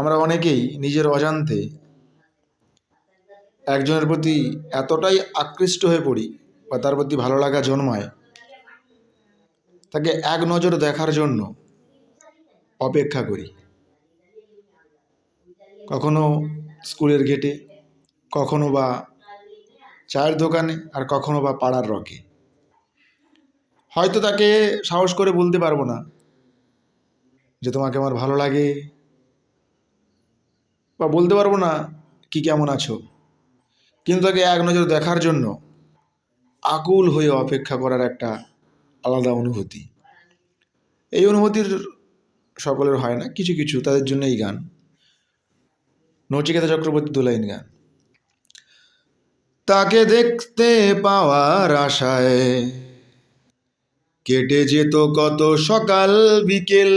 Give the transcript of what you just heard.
আমরা অনেকেই নিজের অজান্তে একজনের প্রতি এতটাই আকৃষ্ট হয়ে পড়ি বা তার প্রতি ভালো লাগা জন্মায়, তাকে এক নজর দেখার জন্য অপেক্ষা করি। কখনো স্কুলের গেটে, কখনো বা চায়ের দোকানে, আর কখনো বা পাড়ার রকে। হয়তো তাকে সাহস করে বলতে পারবো না যে তোমাকে আমার ভালো লাগে, বা বলতে পারবো না কি কেমন আছো, কিন্তু তাকে এক নজর দেখার জন্য আকুল হয়ে অপেক্ষা করার একটা আলাদা অনুভূতি। এই অনুভূতির সকলের হয় না, কিছু কিছু তাদের জন্য এই গান, নচিকেতা চক্রবর্তী দুলাইন গান। তাকে দেখতে পাওয়ার আশায় কেটে যেত কত সকাল বিকেল,